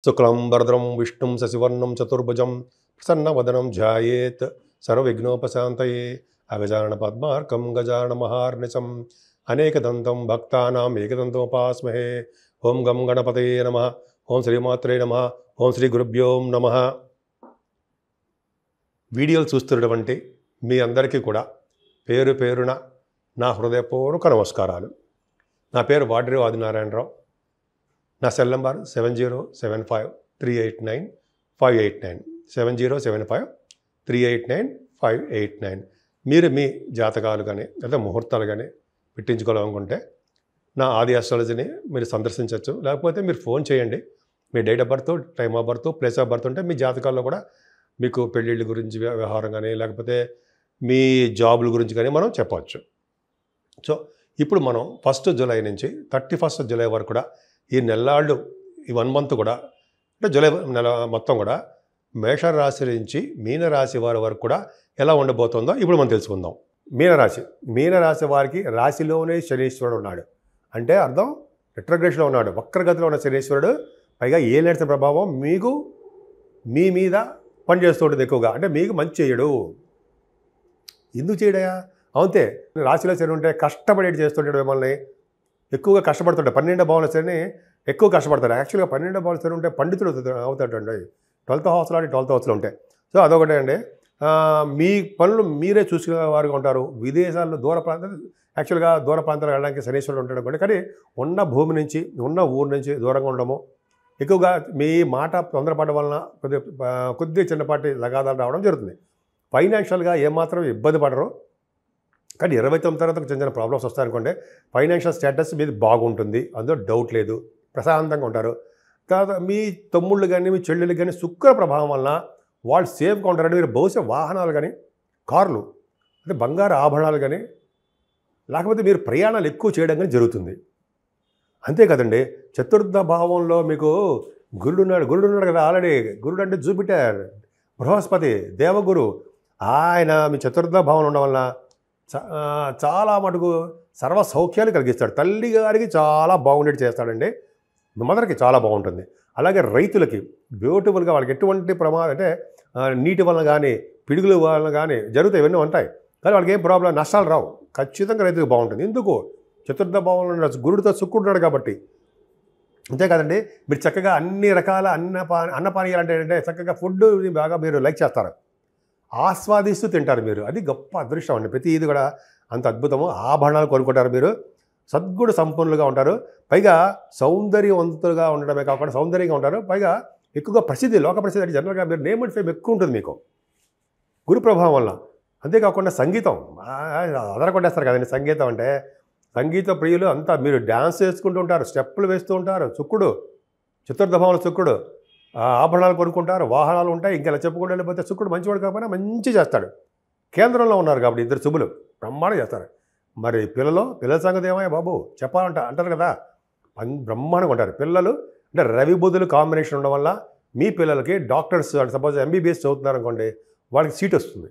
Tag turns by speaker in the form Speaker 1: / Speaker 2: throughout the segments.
Speaker 1: శుక్లంబరధరం విష్ణుం శశివర్ణం చతుర్భుజం ప్రసన్నవదనం ధ్యాయేత్ సర్వవిఘ్నోపశాంతయే అగజానన పద్మార్కం గజానన మహార్నిశం అనేకదంతం భక్తానాం ఏకదంతముపాస్మహే. ఓం గం గణపతయే నమః. ఓం శ్రీమాత్రే నమః. ఓం శ్రీ గురుభ్యో నమః. వీడియోలు చూస్తున్నటువంటి మీ అందరికీ కూడా పేరు పేరున నా హృదయపూర్వక నమస్కారాలు. నా పేరు వాడ్రి ఆదినారాయణరావు. నా సెల్ నంబర్ 7075389589 7075389589. మీరు మీ జాతకాలు కానీ లేదా ముహూర్తాలు కానీ పెట్టించుకోవాలనుకుంటే నా ఆది ఆస్ట్రాలజీని మీరు సందర్శించవచ్చు. లేకపోతే మీరు ఫోన్ చేయండి. మీ date of birth, time of birth, place of birth ఉంటే మీ జాతకాల్లో కూడా మీకు పెళ్ళిళ్ళ గురించి వ్యవహారం కానీ లేకపోతే మీ జాబుల గురించి కానీ మనం చెప్పవచ్చు. సో ఇప్పుడు మనం 1 జూలై నుంచి 31 జూలై వరకు కూడా ఈ నెల్లాళ్ళు ఈ 1 మంత్ కూడా అంటే జూలై నెల మొత్తం కూడా మేషరాశి నుంచి మీనరాశి వారి వరకు కూడా ఎలా ఉండబోతుందో ఇప్పుడు మనం తెలుసుకుందాం. మీనరాశి వారికి రాశిలోనే శనీశ్వరుడు ఉన్నాడు. అంటే అర్థం రెట్రోగ్రేషన్లో ఉన్నాడు. వక్రగతిలో ఉన్న శనీశ్వరుడు పైగా ఏలేసిన ప్రభావం మీకు మీ మీద పనిచేస్తూ ఉంటుంది ఎక్కువగా. అంటే మీకు మంచి చేయడు. ఎందుకు చేయడయా? అంతే, రాశిలో శని ఉంటే కష్టపడేటి చేస్తుంటాడు. మిమ్మల్ని ఎక్కువగా కష్టపడుతుంటాడు. 12వ భావంలో శని ఎక్కువ కష్టపడతాడు. యాక్చువల్గా 12వ భావంలో శని ఉంటే పండితుడు అవుతాడండి. 12th హౌస్లో అంటే 12th హౌస్లో ఉంటే. సో అదొకటే అండి. మీ పనులు మీరే చూసుకునేవారుగా ఉంటారు. విదేశాల్లో దూర ప్రాంతాలు వెళ్ళడానికి శనీశ్వరుడు ఉంటాడు అనుకోండి. కానీ ఉన్న భూమి నుంచి ఉన్న ఊరు నుంచి దూరంగా ఉండడము, ఎక్కువగా మీ మాట తొందరపడడం వలన కొద్దిగా చిన్నపాటి లగాదాలు రావడం జరుగుతుంది. ఫైనాన్షియల్గా ఏమాత్రం ఇబ్బంది పడరు. కానీ 29 తర్వాత చిన్న చిన్న ప్రాబ్లమ్స్ వస్తాయనుకోండి. ఫైనాన్షియల్ స్టేటస్ మీది బాగుంటుంది, అందులో డౌట్ లేదు. ప్రశాంతంగా ఉంటారు. తర్వాత మీ తమ్ముళ్ళు కానీ మీ చెల్లెళ్ళు కానీ శుక్ర ప్రభావం వలన వాళ్ళు సేఫ్గా ఉంటారంటే మీరు బహుశా వాహనాలు కానీ కార్లు అంటే బంగారు ఆభరణాలు కానీ లేకపోతే మీరు ప్రయాణాలు ఎక్కువ చేయడం కానీ జరుగుతుంది. అంతే కదండి. చతుర్థ భావంలో మీకు గురుడు ఉన్నాడు కదా ఆల్రెడీ. గురుడు అంటే జూపిటర్, బృహస్పతి, దేవగురు. ఆయన మీ చతుర్థ భావం ఉండడం వలన చాలా మటుకు సర్వ సౌఖ్యాలు కలిగిస్తాడు. తల్లి గారికి చాలా బాగుండేది చేస్తాడండి. మీ మదర్కి చాలా బాగుంటుంది. అలాగే రైతులకి బ్యూటిఫుల్గా వాళ్ళకి ఎటువంటి ప్రమాదం అంటే నీటి వలన కానీ పిడుగుల వలన కానీ జరుగుతాయి, ఇవన్నీ ఉంటాయి. కానీ వాళ్ళకి ఏం ప్రాబ్లం, నష్టాలు రావు. ఖచ్చితంగా రైతులకు బాగుంటుంది. ఎందుకు? చతుర్థ భావంలో గురుడితో శుక్రుడున్నాడు కాబట్టి. అంతే కదండి. మీరు చక్కగా అన్ని రకాల అన్నపానీయాలు అంటే చక్కగా ఫుడ్ బాగా మీరు లైక్ చేస్తారు, ఆస్వాదిస్తూ తింటారు మీరు. అది గొప్ప అదృష్టం అండి. ప్రతి ఇది కూడా అంత అద్భుతము. ఆభరణాలు కొనుక్కుంటారు మీరు, సద్గుణ సంపన్నులుగా ఉంటారు. పైగా సౌందర్యవంతులుగా ఉండడమే కాకుండా సౌందర్యంగా ఉంటారు. పైగా ఎక్కువగా లోక ప్రసిద్ధి అంటే జనరల్గా మీరు నేమ్ అండ్ ఫేమ్ ఎక్కువ ఉంటుంది మీకు గురు ప్రభావం వల్ల. అంతేకాకుండా సంగీతం అదరకొట్టేస్తారు కదండి. సంగీతం అంటే సంగీత ప్రియులు అంతా మీరు డ్యాన్స్ చేసుకుంటూ ఉంటారు, స్టెప్పులు వేస్తూ ఉంటారు. శుక్రుడు చతుర్థ భావంలో శుక్రుడు ఆభరణాలు కొనుక్కుంటారు, వాహనాలు ఉంటాయి. ఇంకెలా చెప్పుకుంటూ వెళ్ళిపోతే శుక్రుడు మంచివాడు కాకపోయినా మంచి చేస్తాడు. కేంద్రంలో ఉన్నారు కాబట్టి ఇద్దరు శుభులు బ్రహ్మాండం చేస్తారు. మరి పిల్లల సంగతి ఏమయ్యా బాబు అంటారు కదా, బ్రహ్మాండంగా ఉంటారు పిల్లలు. అంటే రవి బుధులు కాంబినేషన్ ఉండడం వల్ల మీ పిల్లలకి డాక్టర్స్ అంటే సపోజ్ ఎంబీబీఎస్ చదువుతున్నారు అనుకోండి, వాళ్ళకి సీట్ వస్తుంది.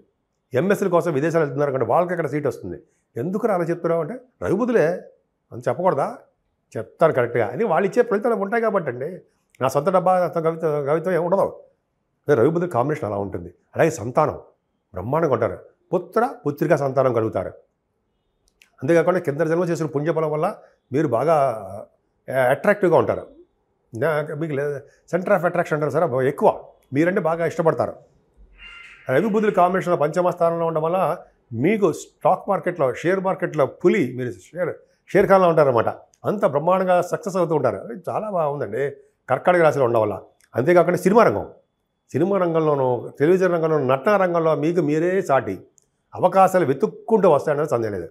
Speaker 1: ఎంఎస్ఎల్ కోసం విదేశాలు వెళ్తున్నారు అనుకోండి, వాళ్ళకి అక్కడ సీట్ వస్తుంది. ఎందుకు అలా చెప్తున్నావు అంటే రవి బుధులే అని చెప్పకూడదా? చెప్తారు కరెక్ట్గా. అది వాళ్ళు ఇచ్చే ఫలితాలు ఉంటాయి కాబట్టి అండి. నా సొంత డబ్బా కవిత్వం ఏమి ఉండదు. రవి బుధుల కాంబినేషన్ అలా ఉంటుంది. అలాగే సంతానం బ్రహ్మాండంగా ఉంటారు. పుత్రికా సంతానం కలుగుతారు. అంతేకాకుండా కింద జన్మ చేసిన పుణ్యఫలం వల్ల మీరు బాగా అట్రాక్టివ్గా ఉంటారు. మీకు సెంటర్ ఆఫ్ అట్రాక్షన్ అంటారు సార్, ఎక్కువ మీరంటే బాగా ఇష్టపడతారు. రవి బుధుల కాంబినేషన్లో పంచమ స్థానంలో ఉండడం వల్ల మీకు స్టాక్ మార్కెట్లో షేర్ మార్కెట్లో పులి, మీరు షేర్ ఖాన్లో ఉంటారన్నమాట. అంత బ్రహ్మాండంగా సక్సెస్ అవుతూ ఉంటారు. చాలా బాగుందండి కర్కాటక రాశిలో ఉండడం వల్ల. అంతేకాకుండా సినిమా రంగంలోనూ టెలివిజన్ రంగంలోనూ నటన రంగంలో మీకు మీరే సాటి అవకాశాలు వెతుక్కుంటూ వస్తాయన్నది సందేహం లేదు.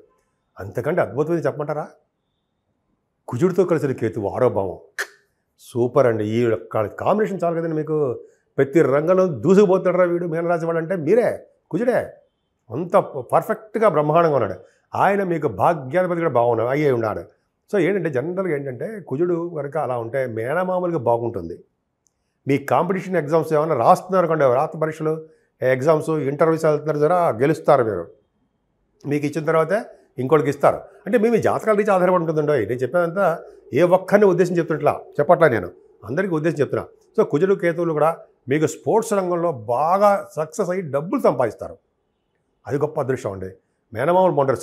Speaker 1: అంతకంటే అద్భుతమైన చెప్పమంటారా? కుజుడితో కలిసిన కేతు 6వ భావం సూపర్ అండి. ఈ కాంబినేషన్ చాలు కదండి మీకు. ప్రతి రంగంలో దూసుకుపోతాడరా వీడు మీనరాశి వాడు అంటే మీరే, కుజుడే. అంత పర్ఫెక్ట్గా బ్రహ్మాండంగా ఉన్నాడు. ఆయన మీకు భాగ్యాధిపతి కూడా అయ్యే ఉన్నాడు. సో ఏంటంటే జనరల్గా ఏంటంటే కుజుడు కనుక అలా ఉంటే మేనమామూలుగా బాగుంటుంది. మీ కాంపిటీషన్ ఎగ్జామ్స్ ఏమైనా రాస్తున్నారు అనుకోండి, రాత పరీక్షలు ఎగ్జామ్స్ ఇంటర్వ్యూస్ వెళ్తున్నారు జరా గెలుస్తారు మీరు. మీకు ఇచ్చిన తర్వాతే ఇంకోటికి ఇస్తారు. అంటే మీ జాతకాల రీతి ఆధారపడి ఉంటుందండి. నేను చెప్పేదంతా ఏ ఒక్కరిని ఉద్దేశం చెప్తున్నట్లా చెప్పట్లా, నేను అందరికీ ఉద్దేశం చెప్తున్నా. సో కుజుడు కేతువులు కూడా మీకు స్పోర్ట్స్ రంగంలో బాగా సక్సెస్ అయ్యి డబ్బులు సంపాదిస్తారు. అది గొప్ప అదృష్టం అండి. మేనమామలు బాగుంటారు,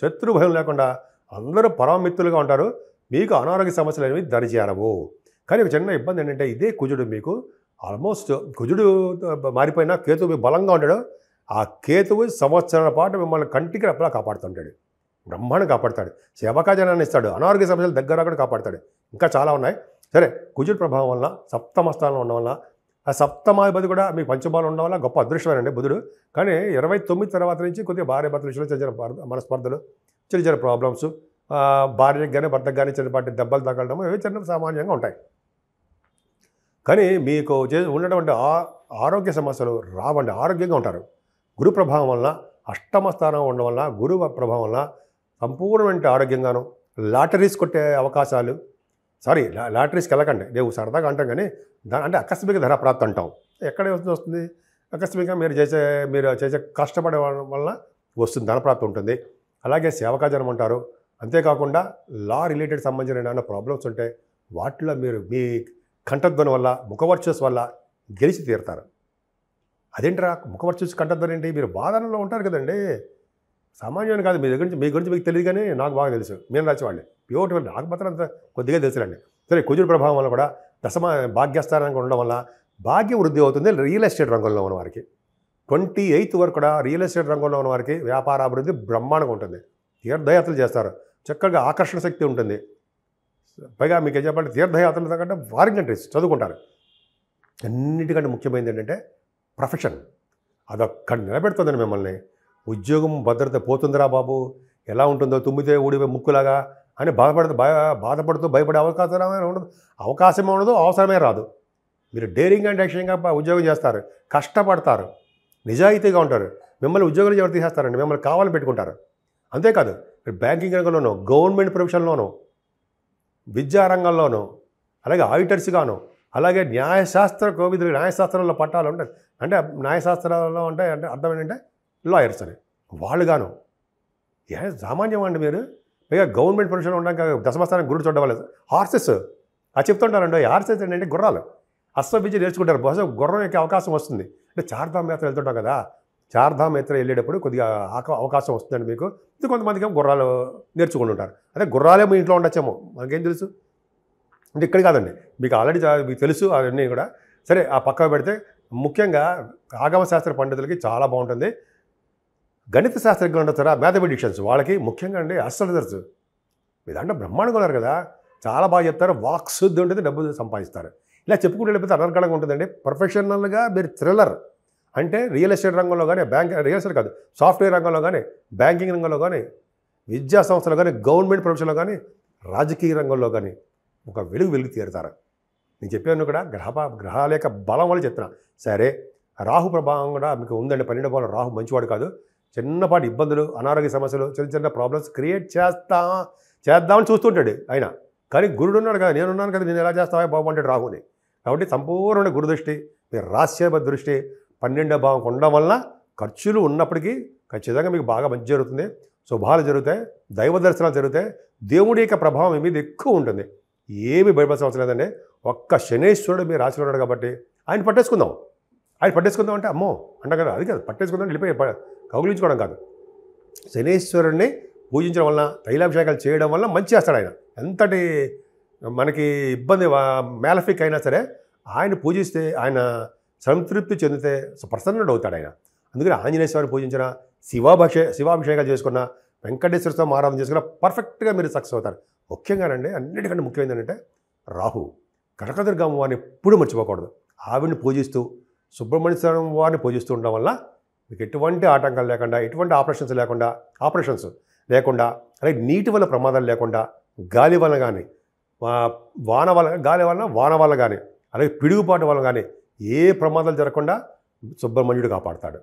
Speaker 1: శత్రు భయం లేకుండా అందరూ పరమమిత్రులుగా ఉంటారు. మీకు అనారోగ్య సమస్యలు అనేవి దరిచేరవు. కానీ ఒక చిన్న ఇబ్బంది ఏంటంటే ఇదే కుజుడు మీకు ఆల్మోస్ట్ కుజుడు మారిపోయినా కేతువు బలంగా ఉంటాడు. ఆ కేతువు సంవత్సరాల పాటు మిమ్మల్ని కంటికి రెప్పలా కాపాడుతుంటాడు, బ్రహ్మాండం కాపాడుతాడు, సేవకాజనాన్ని ఇస్తాడు, అనారోగ్య సమస్యలు దగ్గర కూడా కాపాడుతాడు. ఇంకా చాలా ఉన్నాయి. సరే, కుజుడు ప్రభావం వల్ల సప్తమ స్థానంలో ఉండడం వల్ల ఆ సప్తమాధిపతి కూడా మీకు పంచమాలు ఉండడం వల్ల గొప్ప అదృష్టమేనండి బుధుడు. కానీ 29 తర్వాత నుంచి కొద్దిగా భార్య భర్తల విషయంలో చిన్న చిన్న మనస్పర్ధలు, చిన్న చిన్న ప్రాబ్లమ్స్, భార్యకు కానీ భర్తకు కానీ చిన్నపాటి దెబ్బలు తగలడం ఇవి చిన్న సామాన్యంగా ఉంటాయి. కానీ మీకు ఉన్నటువంటి ఆరోగ్య సమస్యలు రావండి, ఆరోగ్యంగా ఉంటారు. గురు ప్రభావం వల్ల అష్టమ స్థానం ఉండడం వల్ల గురువు ప్రభావం వల్ల సంపూర్ణమైన ఆరోగ్యంగాను, లాటరీస్ కొట్టే అవకాశాలు, లాటరీస్కి వెళ్ళకండి, నేను సరదాగా అంటాం కానీ అంటే ఆకస్మిక ధనప్రాప్తి అంటాం. ఎక్కడ వస్తుంది? ఆకస్మికంగా మీరు చేసే కష్టపడే వల్ల వస్తుంది, ధనప్రాప్తి ఉంటుంది. అలాగే సేవకాజనం అంటారు. అంతేకాకుండా లా రిలేటెడ్ సంబంధించిన ఏమైనా ప్రాబ్లమ్స్ ఉంటే వాటిలో మీరు మీ కంఠధ్వని వల్ల, ముఖవర్చస్ వల్ల గెలిచి తీరుతారు. అదేంట్రా ముఖవర్చస్ కంఠధ్వని ఏంటి? మీరు బాధనలో ఉంటారు కదండి, సామాన్యాన్ని కాదు. మీ గురించి మీకు తెలియదు, కానీ నాకు బాగా తెలుసు. మీన రాసి వాళ్ళే ప్యూర్, నాకు మాత్రం అంత కొద్దిగా తెలుసులండి. సరే, కుజుడు ప్రభావం వల్ల కూడా దశమ భాగ్యస్థానంగా ఉండడం వల్ల భాగ్య వృద్ధి అవుతుంది రియల్ ఎస్టేట్ రంగంలో ఉన్న వారికి. 28 వరకు కూడా రియల్ ఎస్టేట్ రంగంలో ఉన్న వారికి వ్యాపార అభివృద్ధి బ్రహ్మాండంగా ఉంటుంది. తీర్థయాత్రలు చేస్తారు, చక్కగా ఆకర్షణ శక్తి ఉంటుంది. పైగా మీకు ఏం చెప్పాలంటే తీర్థయాత్రలు కంటే ఫారిన్ కంట్రీస్ చదువుకుంటారు. అన్నిటికంటే ముఖ్యమైనది ఏంటంటే ప్రొఫెషన్. అదొక్కడ నిలబెడుతుందండి మిమ్మల్ని. ఉద్యోగం భద్రత పోతుందిరా బాబు, ఎలా ఉంటుందో తుమ్మితే ఊడిపోయి ముక్కులాగా అని బాధపడుతూ భయపడే అవకాశమే ఉండదు, అవసరమే రాదు. మీరు డేరింగ్ అండ్ యాక్షన్గా ఉద్యోగం చేస్తారు, కష్టపడతారు, నిజాయితీగా ఉంటారు. మిమ్మల్ని ఉద్యోగులు ఎవరు తీసేస్తారండి? మిమ్మల్ని కావాలని పెట్టుకుంటారు. అంతేకాదు, మీరు బ్యాంకింగ్ రంగంలోనూ, గవర్నమెంట్ ప్రొఫెషన్లోనూ, విద్యారంగంలోనూ, అలాగే ఆడిటర్స్గాను, అలాగే కోవిదులు న్యాయశాస్త్రంలో పట్టాలు ఉంటాయి. అంటే న్యాయశాస్త్రాలలో అంటే అర్థం ఏంటంటే లాయర్స్ అని వాళ్ళుగాను. సామాన్యం అండి మీరు. పైగా గవర్నమెంట్ ప్రొఫెషన్ ఉండడానికి దశమస్థానం గురుడు చూడడం వల్ల హార్సెస్ చెప్తుంటారండి. హార్సెస్ ఏంటంటే గుర్రాలు, అశ్వవిద్య నేర్చుకుంటారు. బహుశా గుర్రం ఎక్కే అవకాశం వస్తుంది. అంటే చార్ధామ్ యాత్ర వెళ్తుంటాం కదా, చార్ధామ్ యాత్ర వెళ్ళేటప్పుడు కొద్దిగా అవకాశం వస్తుందండి మీకు. ఇది కొంతమందికి గుర్రాలు నేర్చుకుని ఉంటారు. అదే గుర్రాలే మీ ఇంట్లో ఉండొచ్చేమో, మనకేం తెలుసు. అంటే ఇక్కడ కాదండి, మీకు ఆల్రెడీ మీకు తెలుసు అవన్నీ కూడా. సరే, ఆ పక్కకు పెడితే ముఖ్యంగా ఆగమ శాస్త్ర పండితులకి చాలా బాగుంటుంది. గణిత శాస్త్రజ్ఞులు ఉంటారు, మ్యాథమెటిషియన్స్, వాళ్ళకి ముఖ్యంగా అండి ఆస్ట్రాలజర్స్ మీ దాంట్లో బ్రహ్మాండంగా ఉన్నారు కదా, చాలా బాగా చెప్తారు. వాక్శుద్ధి ఉంటుంది, డబ్బులు సంపాదిస్తారు. ఇలా చెప్పుకుంటూ వెళ్ళిపోతే అనర్గళంగా ఉంటుందండి. ప్రొఫెషనల్గా మీరు థ్రిల్లర్ అంటే రియల్ ఎస్టేట్ రంగంలో కానీ, రియల్ ఎస్టేట్ కాదు, సాఫ్ట్వేర్ రంగంలో కానీ, బ్యాంకింగ్ రంగంలో కానీ, విద్యా సంస్థలో కానీ, గవర్నమెంట్ ప్రొఫెషన్లో కానీ, రాజకీయ రంగంలో కానీ ఒక వెలుగు తీరుతారు. నేను చెప్పాను కూడా గ్రహాల యొక్క బలం వల్ల చెప్తున్నా. సరే, రాహు ప్రభావం కూడా మీకు ఉందండి. 12వ భావంలో రాహు మంచివాడు కాదు. చిన్నపాటి ఇబ్బందులు, అనారోగ్య సమస్యలు, చిన్న ప్రాబ్లమ్స్ క్రియేట్ చేద్దామని చూస్తుంటాడు ఆయన. కానీ గురుడు ఉన్నాడు కదా, నేనున్నాను కదా, నేను ఎలా చేస్తావా బాగుంటాడు రాహుని. కాబట్టి సంపూర్ణ గురుదృష్టి, మీ రాశ్యభ దృష్టి 12వ భావం ఉండడం వలన ఖర్చులు ఉన్నప్పటికీ ఖచ్చితంగా మీకు బాగా మంచి జరుగుతుంది, శుభాలు జరుగుతాయి, దైవ దర్శనాలు జరుగుతాయి. దేవుడి యొక్క ప్రభావం మీ మీద ఎక్కువ ఉంటుంది. ఏమి భయపడాల్సిన అవసరం లేదండి. ఒక్క శనేశ్వరుడు మీ రాశిలో ఉన్నాడు కాబట్టి ఆయన పట్టేసుకుందాం అంటే అమ్మో అంట కదా, అది కాదు, పట్టేసుకుందాం వెళ్ళిపోయి కౌగులించుకోవడం కాదు. శనేశ్వరుడిని పూజించడం వలన, తైలాభిషేకాలు చేయడం వల్ల మంచి చేస్తాడు ఆయన. ఎంతటి మనకి ఇబ్బంది మేలఫిక్ అయినా సరే ఆయన పూజిస్తే, ఆయన సంతృప్తి చెందితే ప్రసన్నుడు అవుతాడు ఆయన. అందుకని ఆంజనేయ స్వామిని పూజించిన, శివాభిషేకాలు చేసుకున్న, వెంకటేశ్వర స్వామి ఆరాధన చేసుకున్న పర్ఫెక్ట్గా మీరు సక్సెస్ అవుతారు. ముఖ్యంగానండి, అన్నిటికంటే ముఖ్యమైనది ఏంటంటే రాహు. కనకదుర్గమ్మ వారిని ఎప్పుడూ మర్చిపోకూడదు. ఆవిడని పూజిస్తూ, సుబ్రహ్మణ్య స్వామి వారిని పూజిస్తూ ఉండడం వల్ల మీకు ఎటువంటి ఆటంకాలు లేకుండా, ఎటువంటి ఆపరేషన్స్ లేకుండా, అలాగే నీటి వల్ల ప్రమాదాలు లేకుండా, గాలి వల్ల కానీ, వాన వల్ల కానీ, అలాగే పిడుగుపాటు వల్ల కానీ ఏ ప్రమాదాలు జరగకుండా సుబ్రహ్మణ్యుడు కాపాడతాడు.